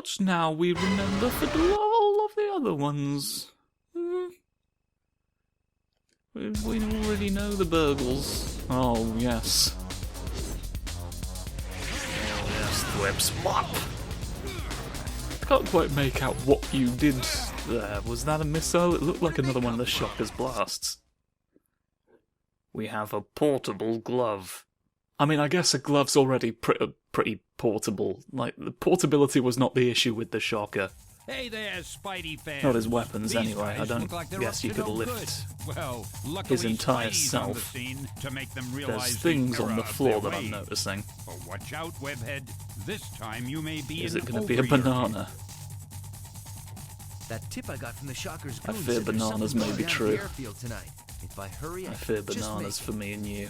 But now we remember for all of the other ones. We already know the burgles. Oh, yes. Oh, yes, Thweb Swap! I can't quite make out what you did there. Was that a missile? It looked like another one of the Shocker's blasts. We have a portable glove. I mean, I guess a glove's already pretty portable. Like, the portability was not the issue with the Shocker. Hey there, Spidey fans. Not his weapons, These anyway. I don't like guess you could lift well, his entire Spidey's self. on the scene to make them There's realize things on the floor that I'm ways. noticing. Oh, watch out, Webhead. This time you may be Is in it going to be a over your banana? That tip I got from the Shocker's I goon fear said there's bananas something may going be down at true. the airfield tonight. If I hurry, I I fear can just bananas make for me and you.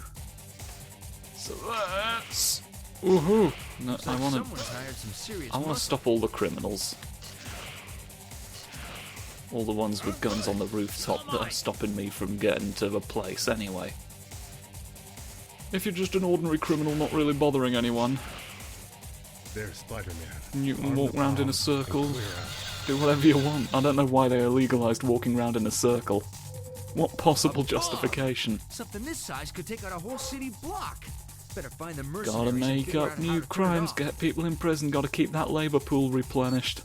So that's... Woohoo! No, it. Looks like I want someone's hired some serious to muscle. stop all the criminals. All the ones with guns on the rooftop that are stopping me from getting to the place anyway. If you're just an ordinary criminal not really bothering anyone, There's Spider-Man. and you can Arm walk the around in bomb a circle, and clear out. do whatever you want. I don't know why they illegalised walking around in a circle. What possible A bomb! justification? Something this size could take out a whole city block. Better find the mercenaries Gotta and make figure up out how new to turn it crimes, off. get people in prison, gotta keep that labour pool replenished.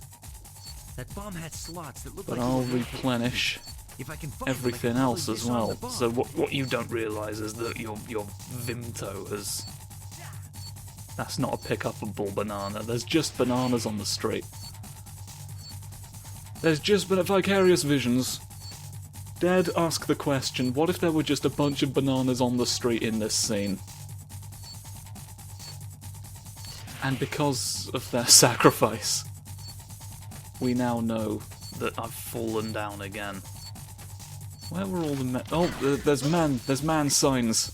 That bomb had slots that look But like I'll they were located. replenish If I can find them, I everything can else probably as disarm well. the bomb. So what you don't realise is that your Vimto has... That's not a pick-upable banana. There's just bananas on the street. There's just been vicarious visions. Dead ask the question, what if there were just a bunch of bananas on the street in this scene? And because of their sacrifice, we now know that I've fallen down again. Where were all the men? Oh, there's man signs.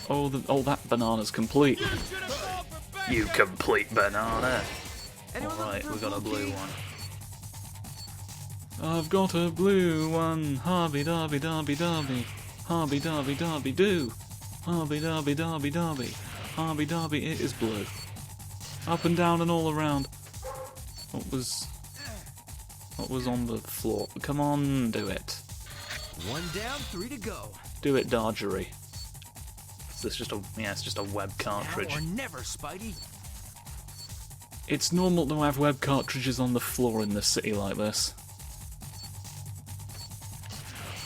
Oh, that banana's complete. You complete banana. Anyone looking Alright, for we got a blue key? one. I've got a blue one. Harby darby darby darby. Harby darby darby doo. Harby darby darby darby. Harby darby, it is blue. Up and down and all around. What was on the floor? Come on, do it. One down, 3 to go. Do it, Dargery. It's just a web cartridge. Now or never, Spidey. It's normal to have web cartridges on the floor in this city like this.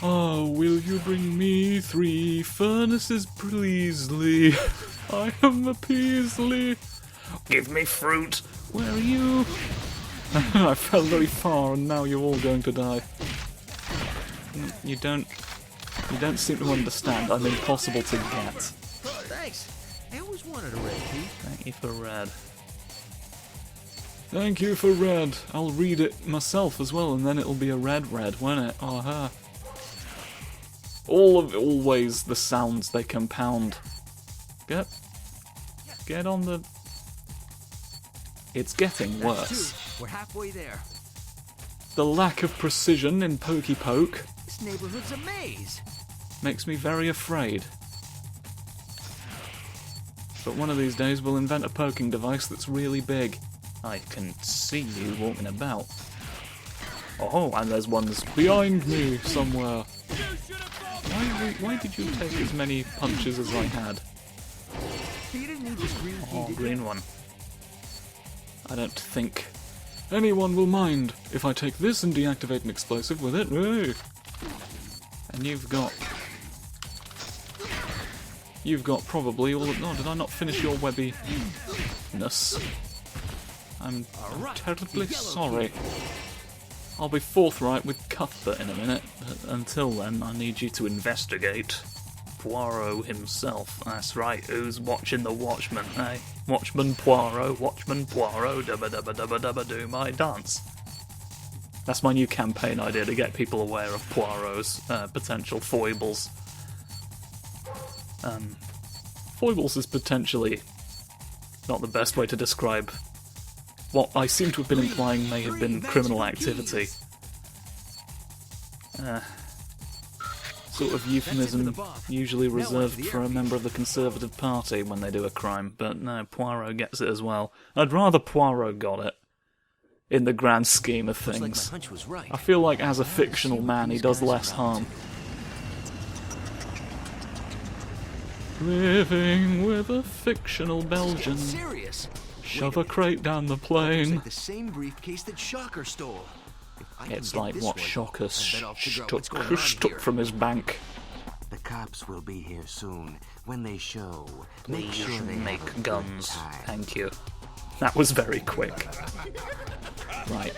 Oh, will you bring me 3 furnaces, pleasely? I am a Peasley. Give me fruit. Where are you? I fell very far, and now you're all going to die. You don't seem to understand. I'm impossible to get. Thanks. I always wanted a red key. Thank you for red. Thank you for red. I'll read it myself as well, and then it'll be a red, won't it? Uh-huh. Always the sounds they compound. Get on the... It's getting That's worse. 2. We're halfway there. The lack of precision in Pokey Poke This neighborhood's a maze. makes me very afraid. But one of these days we'll invent a poking device that's really big. I can see you walking about. Oh, and there's ones behind me somewhere. Why did you take as many punches as I had? You didn't need this green key, Oh, did green you? one. I don't think anyone will mind if I take this and deactivate an explosive with it. Hey. And you've got probably all of... No, did I not finish your webbiness? I'm terribly sorry. I'll be forthright with Cuthbert in a minute, but until then I need you to investigate Poirot himself. That's right, who's watching the Watchman, eh? Watchman Poirot, dubba dubba dubba dubba do my dance. That's my new campaign idea, to get people aware of Poirot's potential foibles. Foibles is potentially not the best way to describe what I seem to have been implying may have been criminal activity. sort of euphemism usually reserved for a member of the Conservative Party when they do a crime, but no, Poirot gets it as well. I'd rather Poirot got it, in the grand scheme of Looks like my things. hunch was right. I feel like as a fictional man he does less harm. Living with a fictional Belgian. Serious. Shove a crate down the plane. Like the same briefcase that Shocker stole. If I can It's get like this what right, Shocker I bet I'll figure out what's going on took here. from his bank. The cops will be here soon. When they show, make sure Please they make have a good guns. time. Thank you. That was very quick. Right.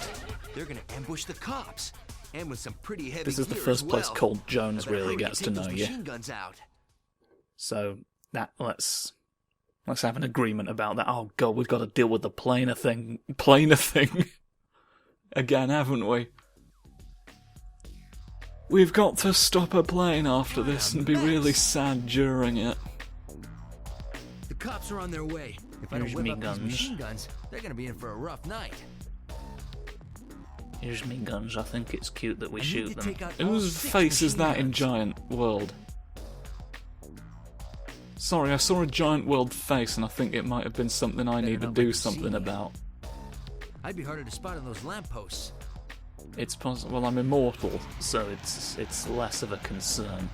They're gonna ambush the cops, and with some pretty heavy This is the gear first as place well. Cold Jones I better really hurry gets and to take know those you. machine guns out. So that let's have an agreement about that. Oh god, we've got to deal with the planer thing again, haven't we? We've got to stop a plane after this and be really sad during it. The cops are on their way. If I don't Here's whip me up guns. these machine guns, they're gonna be in for a rough night. Here's me guns. I think it's cute that we I need shoot to them. take out all Whose 6 face is machine that in guns. Giant World? Sorry, I saw a Giant World face and I think it might have been something I need to not do let me something see. about. I'd be harder to spot on those lampposts. It's possible. Well, I'm immortal, so it's less of a concern.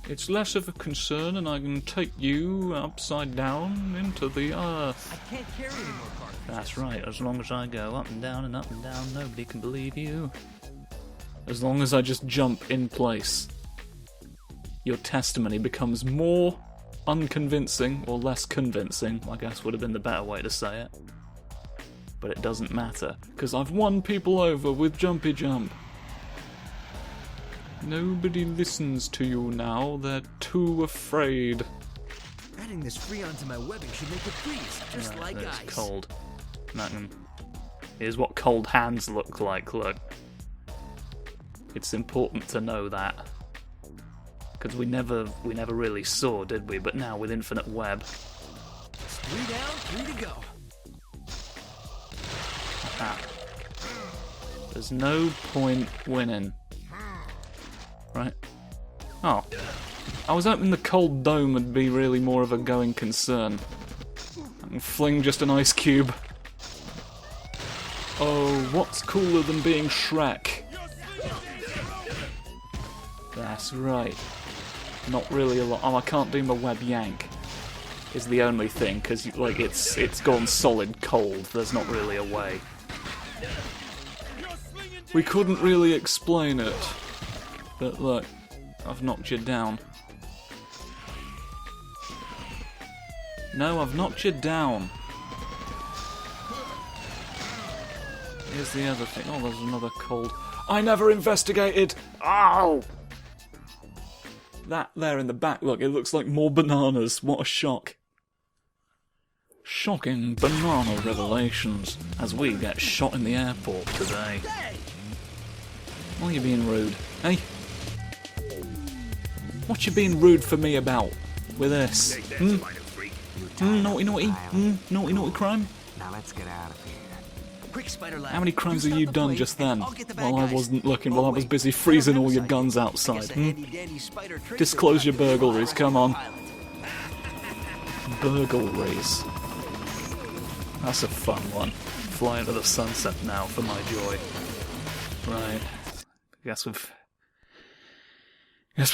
It's less of a concern, and I can take you upside down into the earth. I can't carry any more cartridges. That's right. As long as I go up and down, nobody can believe you. As long as I just jump in place, your testimony becomes more unconvincing or less convincing. I guess would have been the better way to say it. But it doesn't matter, because I've won people over with Jumpy Jump. Nobody listens to you now, they're too afraid. Adding this freon to my webbing should make it freeze, just Right, like it's ice. cold. Here's what cold hands look like, look. It's important to know that. Because we never really saw, did we? But now with Infinite Web, 3 down, 3 to go. there's no point winning. Right? Oh. I was hoping the cold dome would be really more of a going concern. I can fling just an ice cube. Oh, what's cooler than being Shrek? That's right. Not really a lot. Oh, I can't do my web yank. Is the only thing, because like it's gone solid cold. There's not really a way. We couldn't really explain it. But look, I've knocked you down. No, I've knocked you down. Here's the other thing. Oh, there's another cold. I never investigated! Ow! That there in the back, look, it looks like more bananas. What a shock. Shocking banana revelations as we get shot in the airport today. Why are you being rude? Hey? What you being rude for me about with this? Naughty naughty? Naughty naughty crime? Now let's get out of here. Quick, Spider Lad. How many crimes have stop you the done plane, just and then? I'll get the bad While I guys. wasn't looking, Oh, while I was wait, busy I freezing all your remember guns something. I outside. guess a handy-dandy spider tracer Disclose your trap is burglaries, the come on. pilot. Burglaries. That's a fun one. Fly into the sunset now for my joy. Right. Guess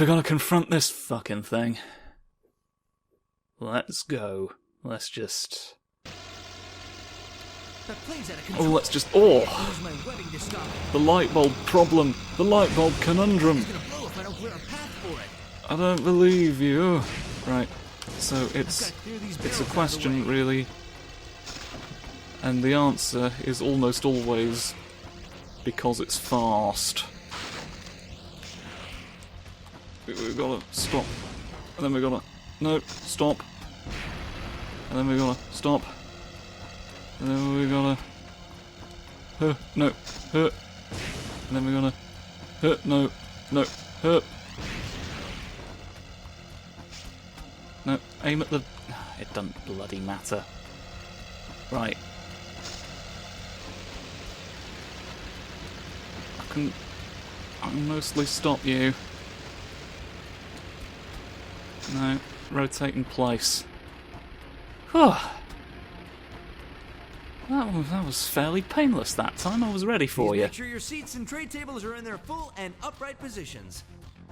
we're gonna confront this fucking thing. Let's go. Let's just... That plane's out of Oh, control. let's just... I'll Oh! use my webbing to stop it. The light bulb problem. The light bulb conundrum. It's gonna blow if I don't clear a path for it. I don't believe you. Right. So it's Gotta clear these a barrels out of the question, way. really. And the answer is almost always because it's fast. We've gotta stop. And then we're gonna... No, stop. And then we're gonna stop. And then we're gonna... no, and then we're gonna... no, no, aim at the... It doesn't bloody matter. Right. I can... I'll mostly stop you. No, rotate in place. Whew. That was fairly painless that time. I was ready for Please you. make sure your seats and tray tables are in their full and upright positions.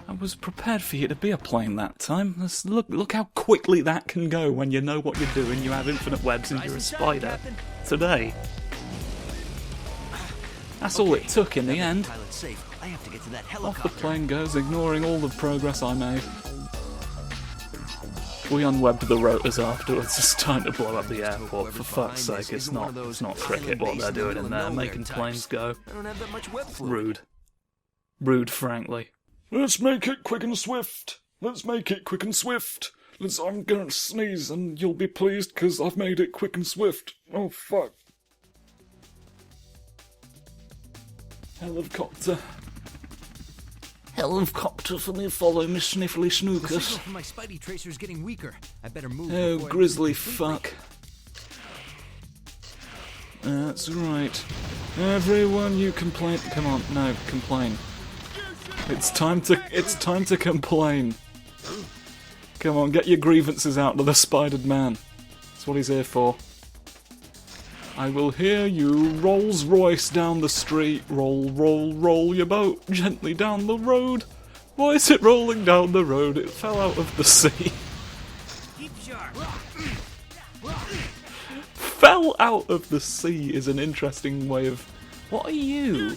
I was prepared for you to be a plane that time. Look how quickly that can go when you know what you're doing. You have infinite webs and you're a spider. Today. That's all it took in the end. Pilot's safe. I have to get to that Off helicopter. the plane goes, ignoring all the progress I made. We unwebbed the rotors afterwards. It's time to blow up the airport. For fuck's sake, it's not cricket what they're doing in there, making planes go. I don't have that much web fluid. Rude. Rude, frankly. Let's make it quick and swift. Let's make it quick and swift. I'm gonna sneeze and you'll be pleased because I've made it quick and swift. Oh, fuck. Helicopter. Helicopter for me, follow me, sniffly The snookers. signal from my Spidey tracer's getting weaker. I better move. Oh, before I grizzly lose it completely. fuck. That's right. Everyone, you complain. Come on, no, complain. It's time to complain. Come on, get your grievances out to the spidered man. That's what he's here for. I will hear you, Rolls Royce down the street. Roll, roll, roll your boat gently down the road. Why is it rolling down the road? It fell out of the sea. Keep sharp. Fell out of the sea is an interesting way of... What are you?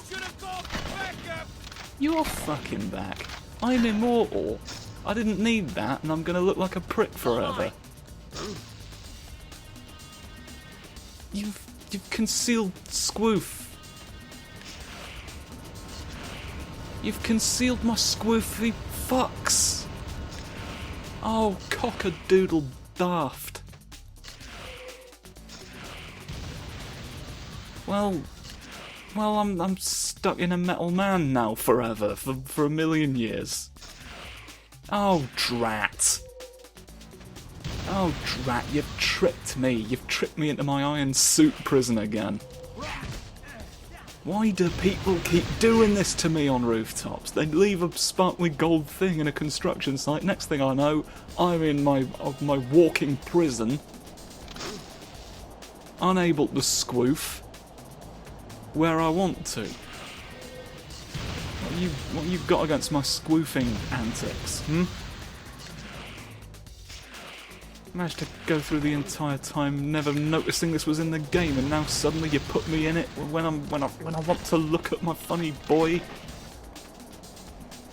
You're fucking back. I'm immortal. I didn't need that, and I'm gonna look like a prick forever. You've concealed Squoof. You've concealed my squoofy fucks. Oh, cock-a-doodle daft. Well, I'm stuck in a metal man now forever, for a million years. Oh, drat. Oh, drat, you've tricked me. You've tricked me into my iron suit prison again. Why do people keep doing this to me on rooftops? They leave a sparkly gold thing in a construction site. Next thing I know, I'm in my walking prison. Unable to squoof where I want to. What you got against my squoofing antics, Managed to go through the entire time never noticing this was in the game, and now suddenly you put me in it when I want to look at my funny boy.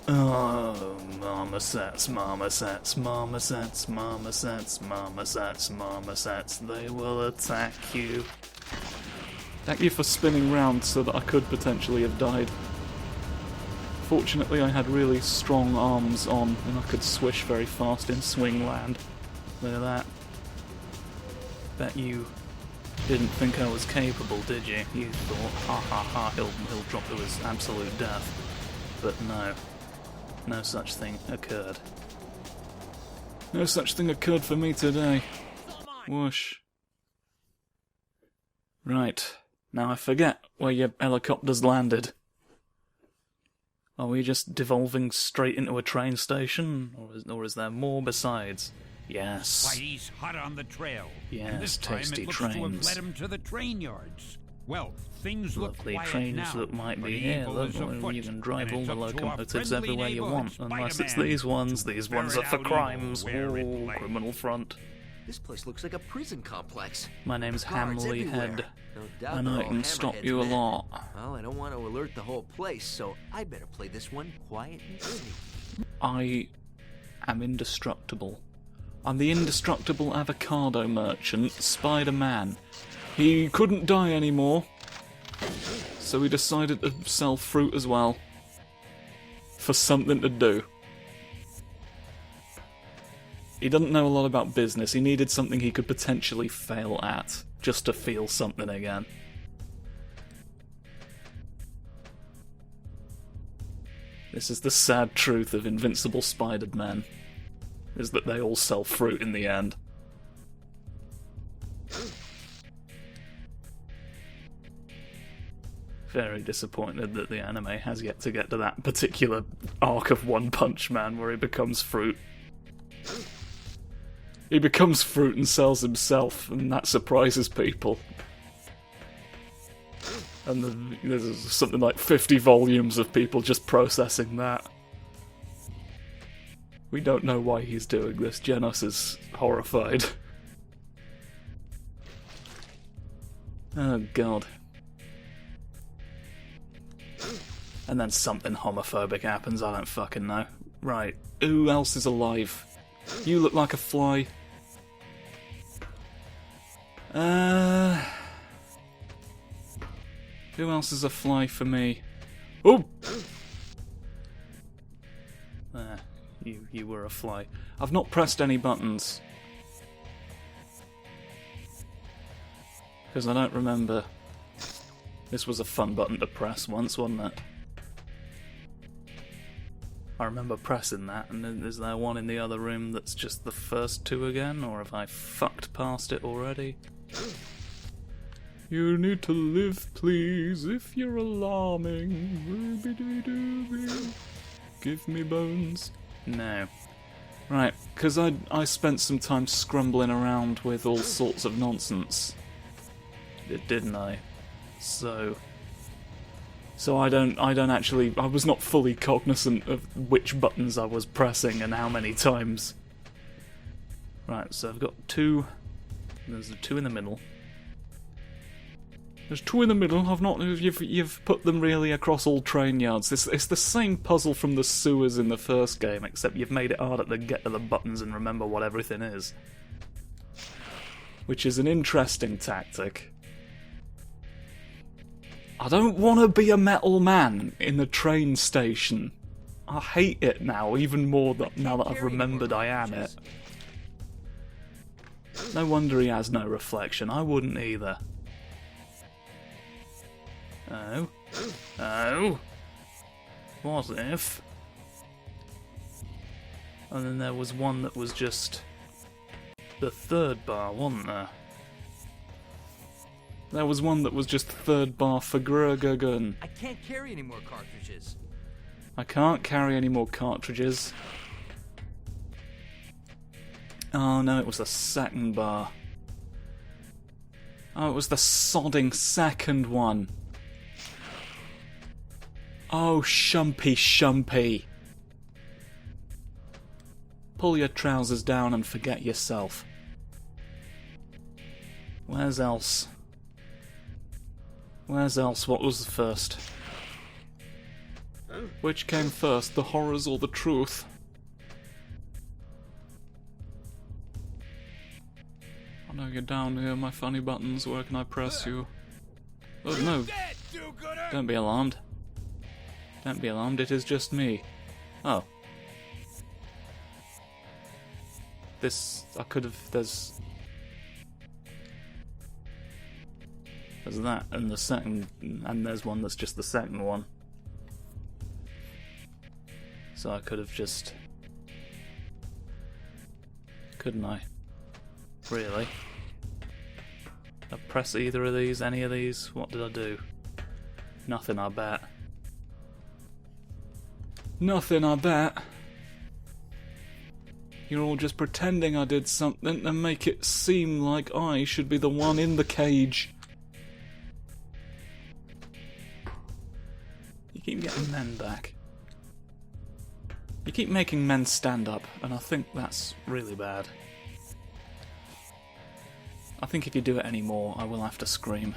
Oh, marmosets, marmosets, marmosets, marmosets, marmosets, marmosets, they will attack you. Thank you for spinning round so that I could potentially have died. Fortunately, I had really strong arms on, and I could swish very fast in swing land. Look at that. Bet you didn't think I was capable, did you? You thought, ha ha ha, he'll drop to his absolute death. But no. No such thing occurred. No such thing occurred for me today. Whoosh. Right. Now I forget where your helicopter's landed. Are we just devolving straight into a train station? Or is there more besides? Yes. Spidey's hot on the trail. Yes, and this time tasty it looks to have trains. led him to the train yards. Well, things look Lovely quiet trains now, that might but be here. evil Look, is afoot, you can drive and all it's the up to our locomotives friendly everywhere you want, neighborhood unless it's Spider-Man these ones. to These ones ferret are for out evil crimes. where it Ooh, lay. criminal front. This place looks like a prison complex. My name's Guards Hamley everywhere. Head, No doubt and they're I all can stop hammerheads, you a man. lot. Well, I don't want to alert the whole place, so I better play this one quiet and sneaky. I am indestructible. I'm the indestructible avocado merchant, Spider-Man. He couldn't die anymore, so he decided to sell fruit as well. For something to do. He doesn't know a lot about business. He needed something he could potentially fail at, just to feel something again. This is the sad truth of Invincible Spider-Man, is that they all sell fruit in the end. Very disappointed that the anime has yet to get to that particular arc of One Punch Man where he becomes fruit. He becomes fruit and sells himself, and that surprises people. And then there's something like 50 volumes of people just processing that. We don't know why he's doing this. Genos is horrified. Oh god. And then something homophobic happens, I don't fucking know. Right, who else is alive? You look like a fly. Who else is a fly for me? Oh! You were a fly. I've not pressed any buttons. Because I don't remember. This was a fun button to press once, wasn't it? I remember pressing that, and is there one in the other room that's just the first two again, or have I fucked past it already? You need to live, please, if you're alarming. Ruby-doo-doo-doo. Give me bones. No. Right, because I spent some time scrambling around with all sorts of nonsense. Didn't I? So I don't actually, I was not fully cognizant of which buttons I was pressing and how many times. Right, so I've got two, there's two in the middle. There's two in the middle. I've not. You've put them really across all train yards. It's the same puzzle from the sewers in the first game, except you've made it harder to get to the buttons and remember what everything is, which is an interesting tactic. I don't want to be a metal man in the train station. I hate it now, even more now that I've remembered I am it. No wonder he has no reflection. I wouldn't either. Oh. Oh. What if? And then there was one that was just the third bar, wasn't there? There was one that was just third bar for Grurgagun. I can't carry any more cartridges. I can't carry any more cartridges. Oh no, it was the second bar. Oh, it was the sodding second one. Oh, shumpy. Pull your trousers down and forget yourself. Where's else? Where's else? What was the first? Which came first, the horrors or the truth? I know you're down here, my funny buttons. Where can I press you? Oh no! Don't be alarmed. Don't be alarmed, it is just me. Oh. This, I could have, there's that, and the second, and there's one that's just the second one. So I could have just, couldn't I? Really? I press either of these, any of these? What did I do? Nothing, I bet. Nothing, I bet. You're all just pretending I did something to make it seem like I should be the one in the cage. You keep getting men back. You keep making men stand up, and I think that's really bad. I think if you do it anymore, I will have to scream.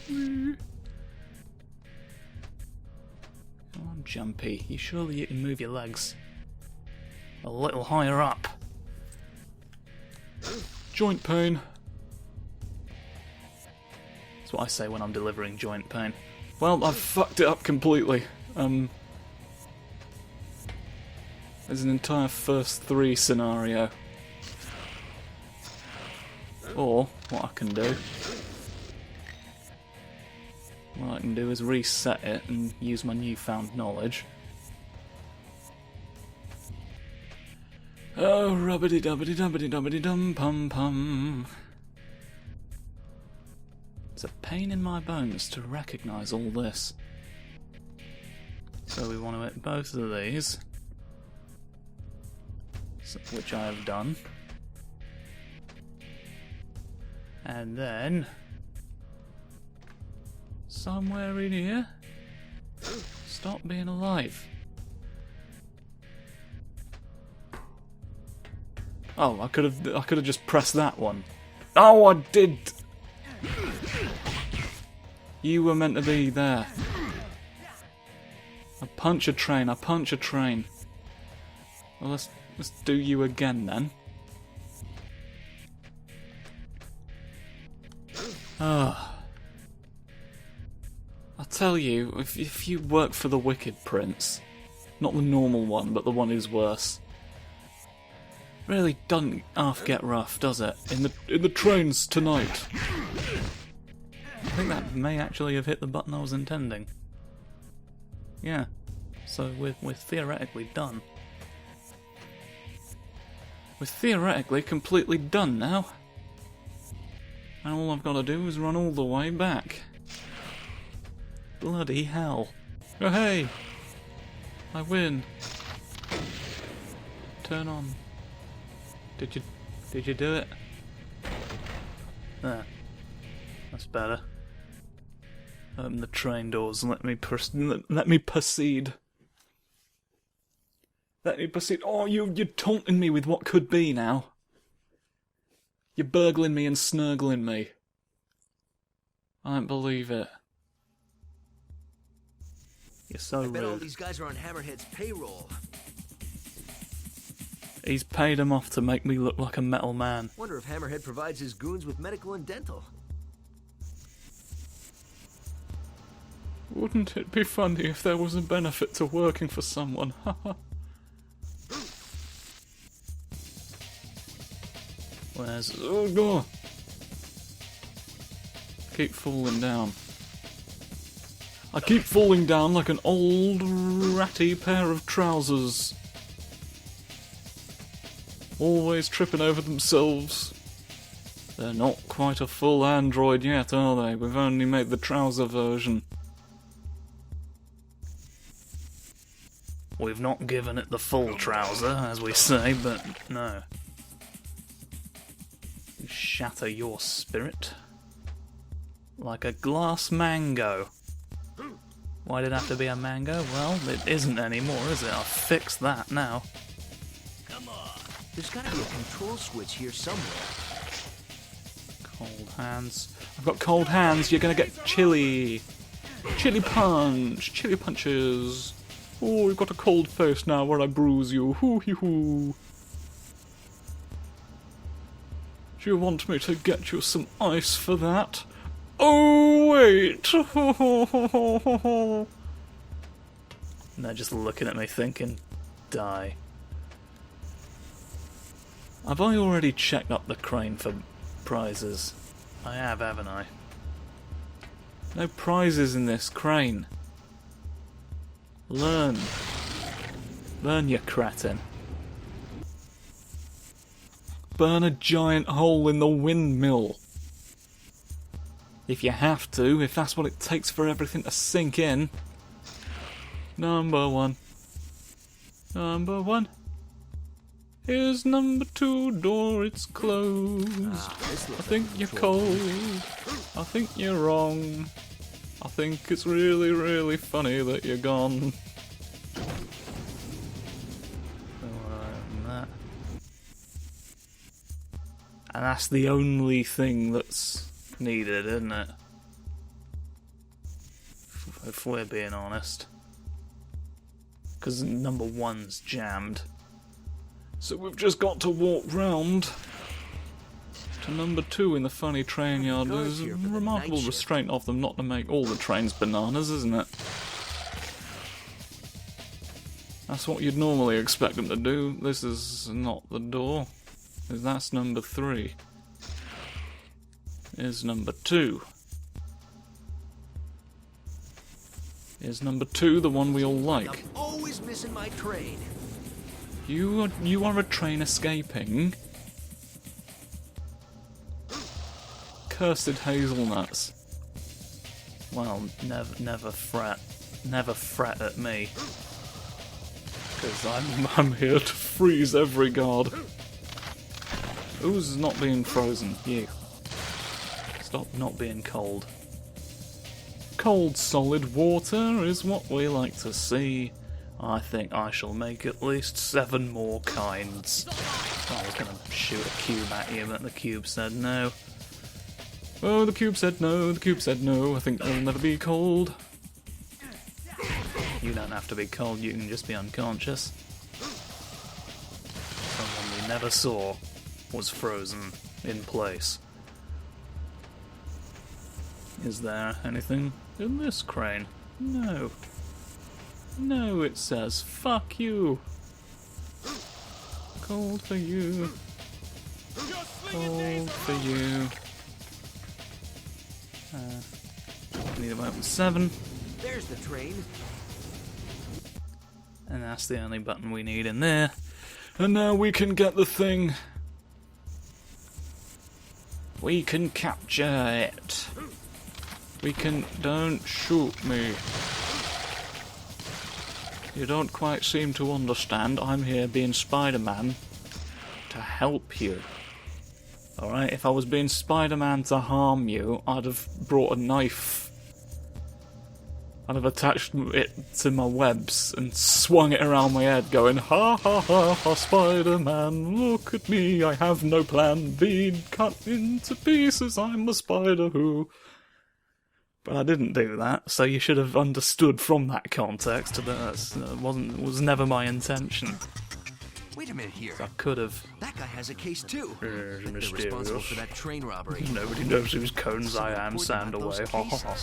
Come on, Jumpy. Surely you can move your legs a little higher up. Joint pain. That's what I say when I'm delivering joint pain. Well, I've fucked it up completely. There's an entire first 3 scenario. Or, what I can do... What I can do is reset it and use my newfound knowledge. Oh, rubbity-dubbity-dubbity-dubbity-dum-pum-pum. It's a pain in my bones to recognise all this. So we want to hit both of these, which I have done. And then, somewhere in here, stop being alive. Oh, I could have just pressed that one. Oh, I did. You were meant to be there. I punch a train. Well, let's do you again then. Ah. I tell you, if you work for the Wicked Prince, not the normal one, but the one who's worse, really doesn't half get rough, does it? In the trains tonight. I think that may actually have hit the button I was intending. Yeah, so we're theoretically done. We're theoretically completely done now. And all I've got to do is run all the way back. Bloody hell. Oh hey! I win. Turn on. Did you do it? There. That's better. Open the train doors and let me proceed. Let me proceed. Oh, you're taunting me with what could be now. You're burgling me and snurgling me. I don't believe it. You're so rude. I bet all these guys are on Hammerhead's payroll. He's paid him off to make me look like a metal man. Wonder if Hammerhead provides his goons with medical and dental. Wouldn't it be funny if there was a benefit to working for someone? Where's... Oh, God! Keep falling down. I keep falling down like an old ratty pair of trousers. Always tripping over themselves. They're not quite a full android yet, are they? We've only made the trouser version. We've not given it the full trouser, as we say, but no. You shatter your spirit like a glass mango. Why did it have to be a mango? Well, it isn't anymore, is it? I'll fix that now. Come on. There's gotta be a control switch here somewhere. Cold hands. I've got cold hands, you're gonna get chilly. Chilly punch. Chilly punches. Oh, you've got a cold face now where I bruise you. Hoo-hee-hoo. Do you want me to get you some ice for that? Oh, wait! And they're just looking at me thinking, die. Have I already checked up the crane for prizes? I have, haven't I? No prizes in this crane. Learn. Learn, you cretin. Burn a giant hole in the windmill. If you have to, if that's what it takes for everything to sink in. Number one. Number one. Here's number two door, it's closed. I think you're cold. I think you're wrong. I think it's really, really funny that you're gone. And that's the only thing that's needed, isn't it? If we're being honest. Because number one's jammed. So we've just got to walk round to number two in the funny train yard. There's a remarkable restraint of them not to make all the trains bananas, isn't it? That's what you'd normally expect them to do. This is not the door. That's number three. Here's number two. Here's number two, the one we all like. I'm always missing my train. You are a train escaping. Cursed hazelnuts. Well, never fret. Never fret at me. Because I'm here to freeze every guard. Who's not being frozen? You. Stop not being cold. Cold solid water is what we like to see. I think I shall make at least 7 more kinds. I was going to shoot a cube at you, but the cube said no. Oh, the cube said no, the cube said no, I think I'll never be cold. You don't have to be cold, you can just be unconscious. Someone we never saw was frozen in place. Is there anything in this crane? No. No, it says, fuck you. Cold for you. Cold for you. Need about 7. There's the train. And that's the only button we need in there. And now we can get the thing. We can capture it. We can... Don't shoot me. You don't quite seem to understand. I'm here being Spider-Man to help you. Alright, if I was being Spider-Man to harm you, I'd have brought a knife. I'd have attached it to my webs and swung it around my head going, ha ha ha ha, Spider-Man, look at me, I have no plan, being cut into pieces, I'm a spider who... But I didn't do that, so you should have understood from that context that was never my intention. Wait a minute here. I could have. That guy has a case too. They're They're responsible for that train robbery. Nobody knows whose cones I am, sand away. Ha ha ha.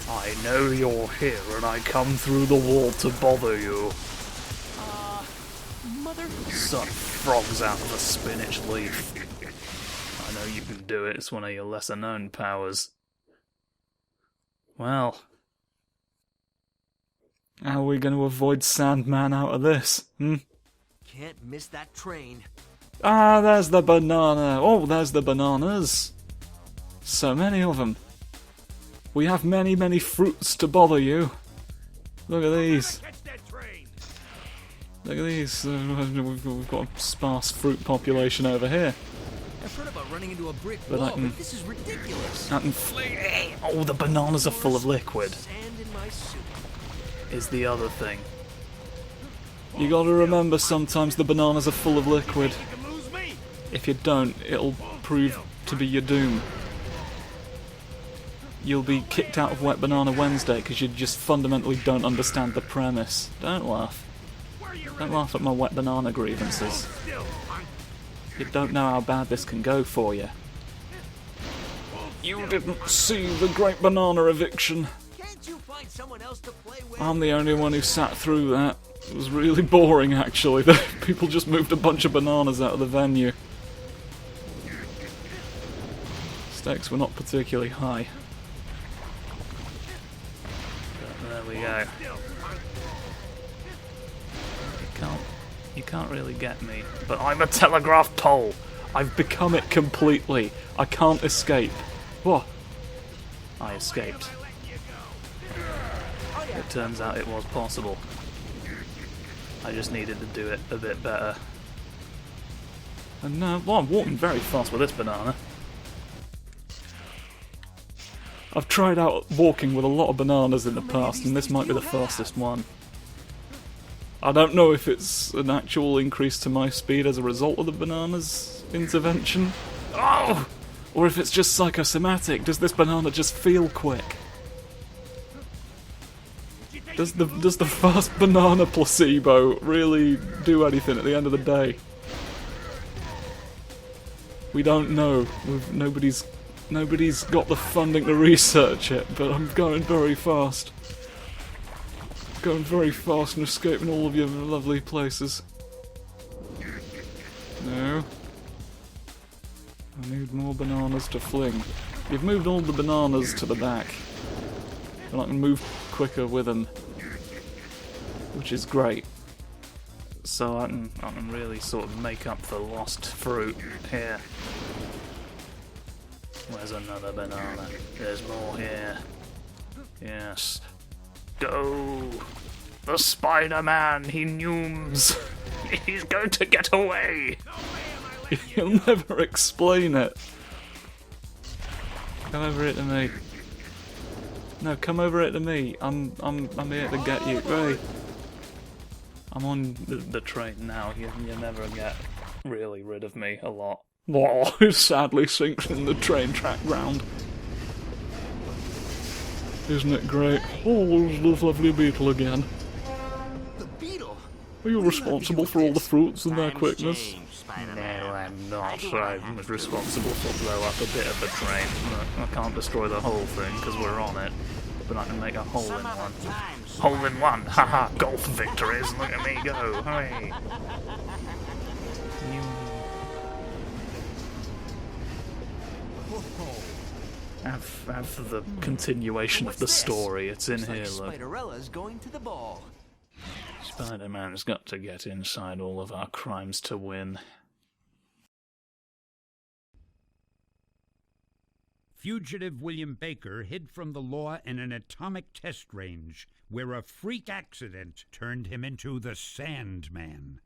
I know you're here and I come through the wall to bother you. Mother... Suck frogs out of a spinach leaf. I know you can do it, it's one of your lesser known powers. Well... How are we going to avoid Sandman out of this, Can't miss that train. Ah, there's the banana. Oh, there's the bananas. So many of them. We have many, many fruits to bother you. Look at these. Look at these. We've got a sparse fruit population over here. I've heard about running into a brick But wall, but this is ridiculous. Oh, the bananas are full of liquid. Sand in my soup. Is the other thing. You gotta remember sometimes the bananas are full of liquid. If you don't, it'll prove to be your doom. You'll be kicked out of Wet Banana Wednesday because you just fundamentally don't understand the premise. Don't laugh. Don't laugh at my wet banana grievances. You don't know how bad this can go for you. You didn't see the Great Banana Eviction. Can't you find someone else to play with? I'm the only one who sat through that. It was really boring, actually. People just moved a bunch of bananas out of the venue. Stakes were not particularly high. But there we go. You can't really get me. But I'm a telegraph pole! I've become it completely. I can't escape. What? I escaped. It turns out it was possible. I just needed to do it a bit better. And now, well, I'm walking very fast with this banana. I've tried out walking with a lot of bananas in the past, and this might be the fastest one. I don't know if it's an actual increase to my speed as a result of the bananas intervention. Oh! Or if it's just psychosomatic. Does this banana just feel quick? Does the fast banana placebo really do anything at the end of the day? We don't know. Nobody's got the funding to research it, but I'm going very fast. Going very fast and escaping all of your lovely places. No. I need more bananas to fling. You've moved all the bananas to the back. And I can move quicker with them. Which is great. So I can really sort of make up for lost fruit here. Where's another banana? There's more here. Yes. Go! The Spider-Man, he nooms! He's going to get away! He'll never explain it. Come over here to me. No, come over here to me. I'm here to get you. Right. I'm on the train now. You never get really rid of me a lot. Oh, it sadly sinks in the train track round. Isn't it great? Oh, there's the lovely beetle again. The beetle? Are you responsible for all the fruits and their Times quickness? change, Spider-Man. No, I'm not. I'm responsible for blow up a bit of a train. I can't destroy the whole thing because we're on it, but I can make a hole in one. Hole in one! Haha! Golf victories! Look at me go! Hey! Have the continuation of the story. It's in here, look. Spiderella's going to the ball. Spider-Man's got to get inside all of our crimes to win. Fugitive William Baker hid from the law in an atomic test range, where a freak accident turned him into the Sandman.